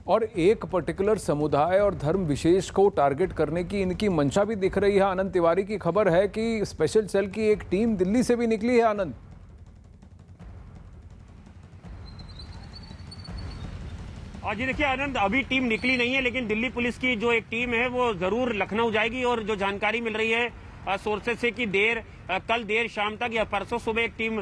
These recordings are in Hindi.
और एक पर्टिकुलर समुदाय और धर्म विशेष को टारगेट करने की इनकी मंशा भी दिख रही है। आनंद तिवारी की खबर है कि स्पेशल सेल की एक टीम दिल्ली से भी निकली है। आनंद, जी देखिए आनंद, अभी टीम निकली नहीं है, लेकिन दिल्ली पुलिस की जो एक टीम है वो जरूर लखनऊ जाएगी। और जो जानकारी मिल रही है सोर्सेज से कि कल देर शाम तक या परसों सुबह एक टीम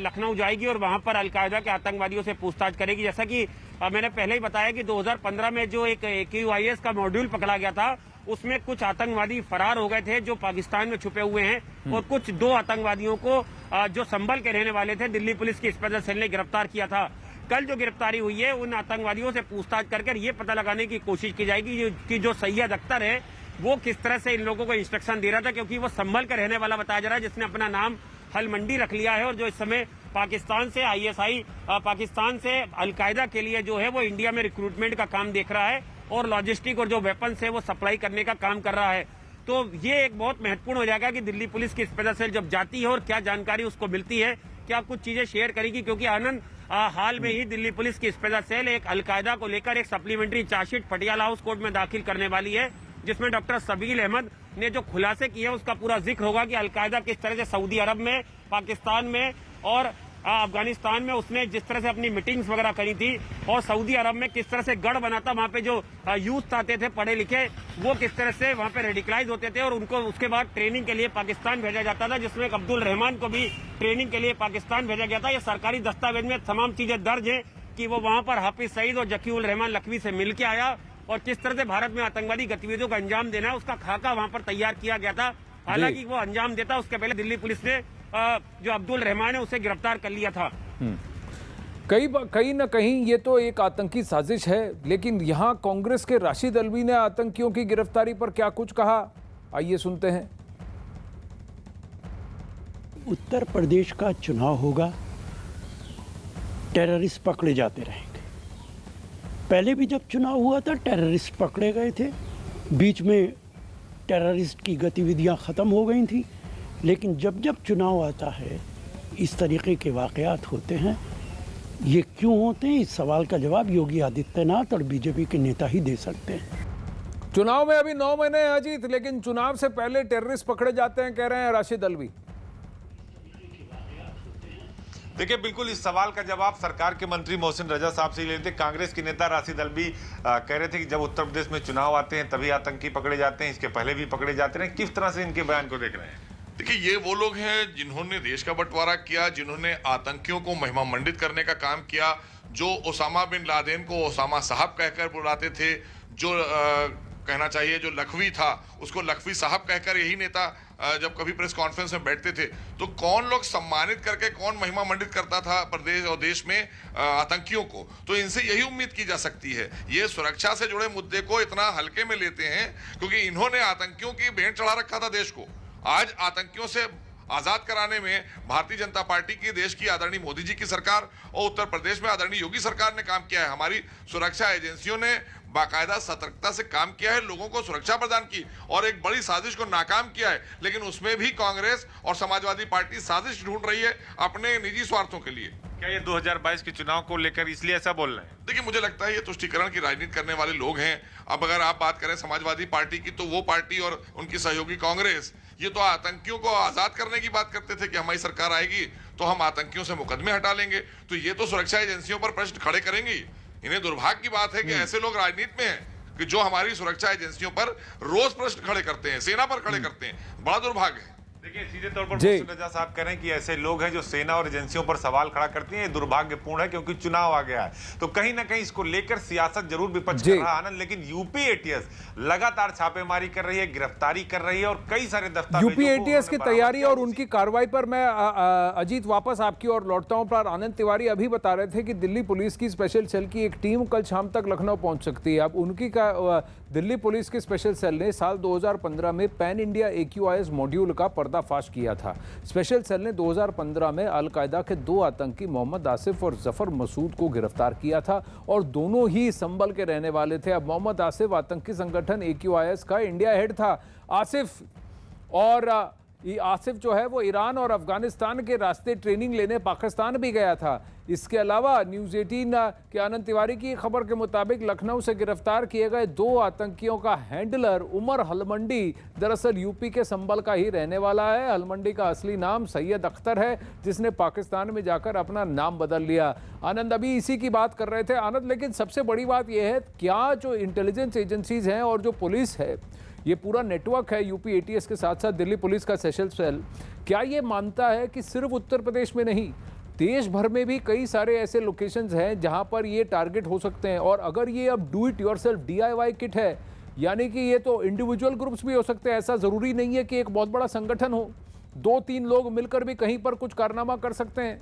लखनऊ जाएगी और वहां पर अलकायदा के आतंकवादियों से पूछताछ करेगी। जैसा कि मैंने पहले ही बताया कि 2015 में जो एक AQIS का मॉड्यूल पकड़ा गया था, उसमें कुछ आतंकवादी फरार हो गए थे जो पाकिस्तान में छुपे हुए हैं, और कुछ 2 आतंकवादियों को जो संभल के रहने वाले थे दिल्ली पुलिस की स्पेशल सेल ने गिरफ्तार किया था। कल जो गिरफ्तारी हुई है उन आतंकवादियों से पूछताछ कर ये पता लगाने की कोशिश की जाएगी कि जो सैयद अख्तर है वो किस तरह से इन लोगों को इंस्ट्रक्शन दे रहा था, क्योंकि वो संभल कर रहने वाला बताया जा रहा है, जिसने अपना नाम हलमंडी रख लिया है और जो इस समय पाकिस्तान से ISI पाकिस्तान से अलकायदा के लिए जो है वो इंडिया में रिक्रूटमेंट का काम देख रहा है और लॉजिस्टिक और जो वेपन्स है वो सप्लाई करने का काम कर रहा है। तो ये एक बहुत महत्वपूर्ण हो जाएगा कि दिल्ली पुलिस की स्पेशल सेल जब जाती है और क्या जानकारी उसको मिलती है, क्या कुछ चीजें शेयर करेगी। क्योंकि आनंद, हाल में ही दिल्ली पुलिस की स्पेशल सेल एक अलकायदा को लेकर एक supplementary chargesheet Patiala house court में दाखिल करने वाली है, जिसमें डॉक्टर सबील अहमद ने जो खुलासे किए हैं उसका पूरा जिक्र होगा कि अलकायदा किस तरह से सऊदी अरब में, पाकिस्तान में और अफगानिस्तान में उसने जिस तरह से अपनी मीटिंग्स वगैरह करी थी, और सऊदी अरब में किस तरह से गढ़ बना था, वहां पे जो यूथ आते थे पढ़े लिखे, वो किस तरह से वहां पे रेडिकलाइज होते थे और उनको उसके बाद ट्रेनिंग के लिए पाकिस्तान भेजा जाता था, जिसमें एक अब्दुल रहमान को भी ट्रेनिंग के लिए पाकिस्तान भेजा गया था। ये सरकारी दस्तावेज में तमाम चीजें दर्ज है कि वो वहां पर हाफिज सईद और जकीउल रहमान लखवी से मिल के आया और किस तरह से भारत में आतंकवादी गतिविधियों का अंजाम देना है उसका खाका वहां पर तैयार किया गया था। हालांकि वो अंजाम देता उसके पहले दिल्ली पुलिस ने जो अब्दुल रहमान है उसे गिरफ्तार कर लिया था। कहीं ना कहीं ये तो एक आतंकी साजिश है, लेकिन यहाँ कांग्रेस के राशिद अल्वी ने आतंकियों की गिरफ्तारी पर क्या कुछ कहा, आइए सुनते हैं। उत्तर प्रदेश का चुनाव होगा, टेररिस्ट पकड़े जाते रहेंगे। पहले भी जब चुनाव हुआ था टेररिस्ट पकड़े गए थे, बीच में टेररिस्ट की गतिविधियां ख़त्म हो गई थी, लेकिन जब जब चुनाव आता है इस तरीके के वाक़यात होते हैं। ये क्यों होते हैं, इस सवाल का जवाब योगी आदित्यनाथ और बीजेपी के नेता ही दे सकते हैं। चुनाव में अभी 9 महीने हैं अजीत, लेकिन चुनाव से पहले टेररिस्ट पकड़े जाते हैं, कह रहे हैं राशिद अल्वी। देखिए, बिल्कुल इस सवाल का जवाब सरकार के मंत्री मोहसिन रजा साहब से ही लेते। कांग्रेस के नेता राशिद अल्वी कह रहे थे कि जब उत्तर प्रदेश में चुनाव आते हैं तभी आतंकी पकड़े जाते हैं, इसके पहले भी पकड़े जाते हैं। किस तरह से इनके बयान को देख रहे हैं? देखिए, ये वो लोग हैं जिन्होंने देश का बंटवारा किया, जिन्होंने आतंकियों को महिमा मंडित करने का काम किया, जो ओसामा बिन लादेन को ओसामा साहब कहकर बुलाते थे, जो कहना चाहिए जो लखवी था उसको लखवी साहब कहकर यही नेता जब कभी प्रेस कॉन्फ्रेंस में बैठते थे तो कौन लोग सम्मानित करके कौन महिमा मंडित करता था प्रदेश और देश में आतंकियों को। तो इनसे यही उम्मीद की जा सकती है। ये सुरक्षा से जुड़े मुद्दे को इतना हल्के में लेते हैं क्योंकि इन्होंने आतंकियों की भेंट चढ़ा रखा था देश को। आज आतंकियों से आजाद कराने में भारतीय जनता पार्टी की, देश की आदरणीय मोदी जी की सरकार और उत्तर प्रदेश में आदरणीय योगी सरकार ने काम किया है। हमारी सुरक्षा एजेंसियों ने बाकायदा सतर्कता से काम किया है, लोगों को सुरक्षा प्रदान की और एक बड़ी साजिश को नाकाम किया है। लेकिन उसमें भी कांग्रेस और समाजवादी पार्टी साजिश ढूंढ रही है अपने निजी स्वार्थों के लिए। क्या ये 2022 के चुनाव को लेकर इसलिए ऐसा बोल रहे हैं? देखिए, मुझे लगता है ये तुष्टीकरण की राजनीति करने वाले लोग हैं। अब अगर आप बात करें समाजवादी पार्टी की तो वो पार्टी और उनकी सहयोगी कांग्रेस ये तो आतंकियों को आजाद करने की बात करते थे कि हमारी सरकार आएगी तो हम आतंकियों से मुकदमे हटा लेंगे। तो ये तो सुरक्षा एजेंसियों पर प्रश्न खड़े करेंगी। इन्हें दुर्भाग्य की बात है कि ऐसे लोग राजनीति में हैं कि जो हमारी सुरक्षा एजेंसियों पर रोज प्रश्न खड़े करते हैं, सेना पर खड़े करते हैं। बड़ा दुर्भाग्य है। देखिए, सीधे तौर पर मोहसिन रजा साहब कह रहे हैं कि ऐसे लोग हैं जो सेना और एजेंसियों पर सवाल खड़ा करती हैं। ये दुर्भाग्यपूर्ण है क्योंकि चुनाव आ गया है तो कहीं ना कहीं इसको लेकर सियासत जरूर विपक्ष कर रहा है आनंद। लेकिन यूपी एटीएस लगातार छापेमारी कर रही है, गिरफ्तारी कर रही है और कई सारे दस्तावेज यूपी एटीएस की तैयारी और उनकी कार्रवाई पर मैं अजीत वापस आपकी ओर लौटता हूं। पर आनंद तिवारी अभी बता रहे थे कि दिल्ली पुलिस की स्पेशल सेल की एक टीम कल शाम तक लखनऊ पहुंच सकती है। अब उनकी दिल्ली पुलिस की स्पेशल सेल ने साल 2015 में पैन इंडिया AQIS मॉड्यूल का पर्दाफाश किया था। स्पेशल सेल ने 2015 में अलकायदा के 2 आतंकी मोहम्मद आसिफ और जफर मसूद को गिरफ्तार किया था और दोनों ही संभल के रहने वाले थे। अब मोहम्मद आसिफ आतंकी संगठन AQIS का इंडिया हेड था। आसिफ और ये आसिफ जो है वो ईरान और अफगानिस्तान के रास्ते ट्रेनिंग लेने पाकिस्तान भी गया था। इसके अलावा न्यूज़ 18 के आनंद तिवारी की खबर के मुताबिक लखनऊ से गिरफ्तार किए गए 2 आतंकियों का हैंडलर उमर हलमंडी दरअसल यूपी के संभल का ही रहने वाला है। हलमंडी का असली नाम सैयद अख्तर है, जिसने पाकिस्तान में जाकर अपना नाम बदल लिया। आनंद अभी इसी की बात कर रहे थे आनंद, लेकिन सबसे बड़ी बात यह है क्या जो इंटेलिजेंस एजेंसीज हैं और जो पुलिस है, ये पूरा नेटवर्क है यूपी एटीएस के साथ साथ दिल्ली पुलिस का स्पेशल सेल, क्या ये मानता है कि सिर्फ उत्तर प्रदेश में नहीं देश भर में भी कई सारे ऐसे लोकेशंस हैं जहां पर ये टारगेट हो सकते हैं? और अगर ये अब do it yourself DIY kit है, यानी कि ये तो इंडिविजुअल ग्रुप्स भी हो सकते हैं, ऐसा जरूरी नहीं है कि एक बहुत बड़ा संगठन हो, 2-3 लोग मिलकर भी कहीं पर कुछ कारनामा कर सकते हैं।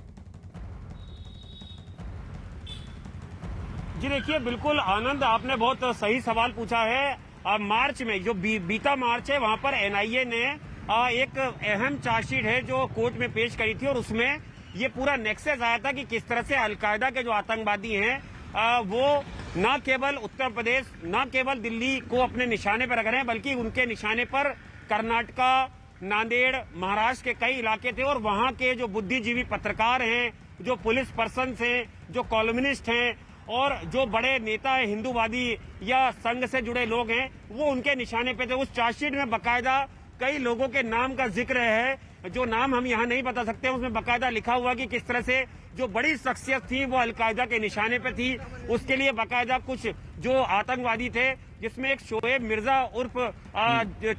जी देखिए, बिल्कुल आनंद, आपने बहुत सही सवाल पूछा है। मार्च में जो बीता मार्च है, वहां पर NIA ने एक अहम चार्जशीट है जो कोर्ट में पेश करी थी और उसमें ये पूरा नेक्सस आया था कि किस तरह से अलकायदा के जो आतंकवादी हैं वो न केवल उत्तर प्रदेश, न केवल दिल्ली को अपने निशाने पर रख रहे हैं, बल्कि उनके निशाने पर कर्नाटका, नांदेड़, महाराष्ट्र के कई इलाके थे और वहां के जो बुद्धिजीवी पत्रकार हैं, जो पुलिस पर्सन हैं, जो कॉलमिनिस्ट हैं और जो बड़े नेता है हिंदूवादी या संघ से जुड़े लोग हैं, वो उनके निशाने पे थे। उस चार्जशीट में बाकायदा कई लोगों के नाम का जिक्र है, जो नाम हम यहाँ नहीं बता सकते। उसमें बाकायदा लिखा हुआ कि किस तरह से जो बड़ी शख्सियत थी वो अलकायदा के निशाने पे थी। उसके लिए बाकायदा कुछ जो आतंकवादी थे, जिसमें एक शोएब मिर्जा उर्फ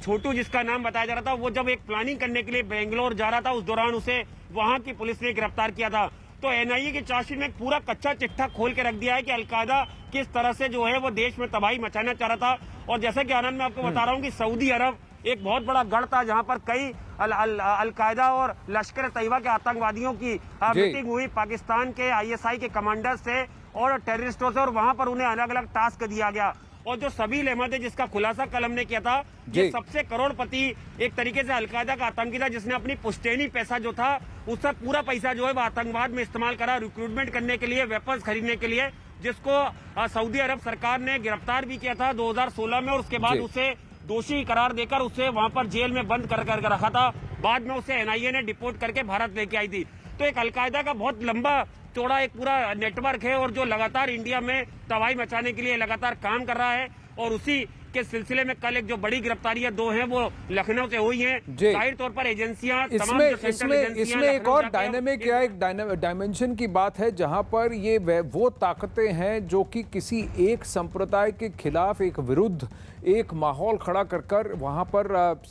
छोटू जिसका नाम बताया जा रहा था, वो जब एक प्लानिंग करने के लिए बेंगलोर जा रहा था, उस दौरान उसे वहां की पुलिस ने गिरफ्तार किया था। तो NIA की चार्जशीट में एक पूरा कच्चा चिट्ठा खोल के रख दिया है कि अलकायदा किस तरह से जो है वो देश में तबाही मचाना चाह रहा था। और जैसे कि आनंद मैं आपको बता रहा हूँ कि सऊदी अरब एक बहुत बड़ा गढ़ था जहां पर कई अलकायदा और लश्कर तैयबा के आतंकवादियों की मीटिंग हुई पाकिस्तान के ISI के कमांडर से और टेररिस्टों से, और वहां पर उन्हें अलग अलग टास्क दिया गया। और जो सबील अहमद है, जिसका खुलासा कल हमने किया था, ये सबसे करोड़पति एक तरीके से अलकायदा का आतंकी था, जिसने अपनी पुश्तैनी पैसा जो था उसका पूरा पैसा जो है वो आतंकवाद में इस्तेमाल करा, रिक्रूटमेंट करने के लिए, वेपन्स खरीदने के लिए, जिसको सऊदी अरब सरकार ने गिरफ्तार भी किया था 2016 में और उसके बाद उसे दोषी करार देकर उसे वहां पर जेल में बंद कर रखा था। बाद में उसे NIA ने डिपोर्ट करके भारत लेके आई थी। तो एक अलकायदा का बहुत लंबा चौड़ा एक पूरा नेटवर्क है और जो लगातार इंडिया में तबाही मचाने के लिए लगातार काम कर रहा है। और उसी के सिलसिले में कल एक जो बड़ी गिरफ्तारियां 2 हैं वो लखनऊ से हुई हैं। जाहिर तौर पर एजेंसियां इसमें एक और डायनेमिक या एक डायमेंशन की बात है जहां पर ये वो ताकतें हैं जो कि किसी एक संप्रदाय के खिलाफ, एक विरुद्ध एक माहौल खड़ा कर वहाँ पर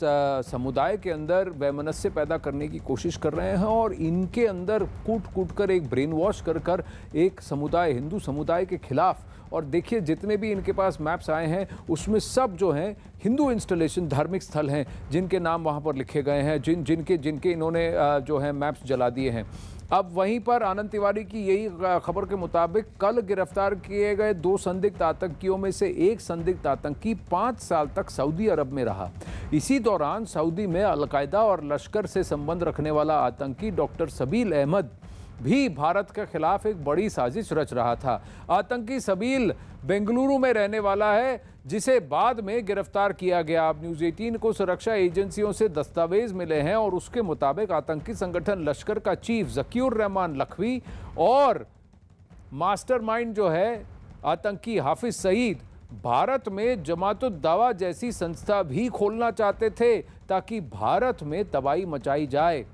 समुदाय के अंदर वैमनस्य पैदा करने की कोशिश कर रहे हैं और इनके अंदर कूट कर एक ब्रेन वॉश कर एक समुदाय, हिंदू समुदाय के खिलाफ। और देखिए जितने भी इनके पास मैप्स आए हैं उसमें सब जो हैं हिंदू इंस्टॉलेशन, धार्मिक स्थल हैं जिनके नाम वहाँ पर लिखे गए हैं, जिनके इन्होंने जो है मैप्स जला दिए हैं। अब वहीं पर आनंद तिवारी की यही खबर के मुताबिक कल गिरफ्तार किए गए 2 संदिग्ध आतंकियों में से एक संदिग्ध आतंकी 5 साल तक सऊदी अरब में रहा। इसी दौरान सऊदी में अलकायदा और लश्कर से संबंध रखने वाला आतंकी डॉक्टर सबील अहमद भी भारत के खिलाफ एक बड़ी साजिश रच रहा था। आतंकी सबील बेंगलुरु में रहने वाला है, जिसे बाद में गिरफ्तार किया गया। अब न्यूज़ 18 को सुरक्षा एजेंसियों से दस्तावेज मिले हैं और उसके मुताबिक आतंकी संगठन लश्कर का चीफ ज़कीउर रहमान लखवी और मास्टरमाइंड जो है आतंकी हाफिज सईद भारत में जमातुद दावा जैसी संस्था भी खोलना चाहते थे ताकि भारत में तबाही मचाई जाए।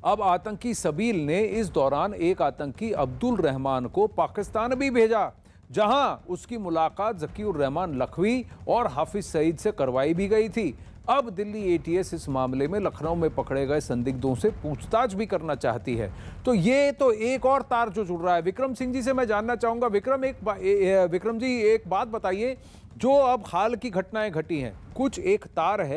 अब आतंकी सबील ने इस दौरान एक आतंकी अब्दुल रहमान को पाकिस्तान भी भेजा, जहां उसकी मुलाकात ज़कीउर रहमान लखवी और हाफिज सईद से करवाई भी गई थी। अब दिल्ली एटीएस इस मामले में लखनऊ में पकड़े गए संदिग्धों से पूछताछ भी करना चाहती है। तो ये तो एक और तार जो जुड़ रहा है। विक्रम सिंह जी से मैं जानना चाहूंगा। विक्रम जी एक बात बताइए, जो अब हाल की घटनाएं घटी हैं, कुछ एक तार है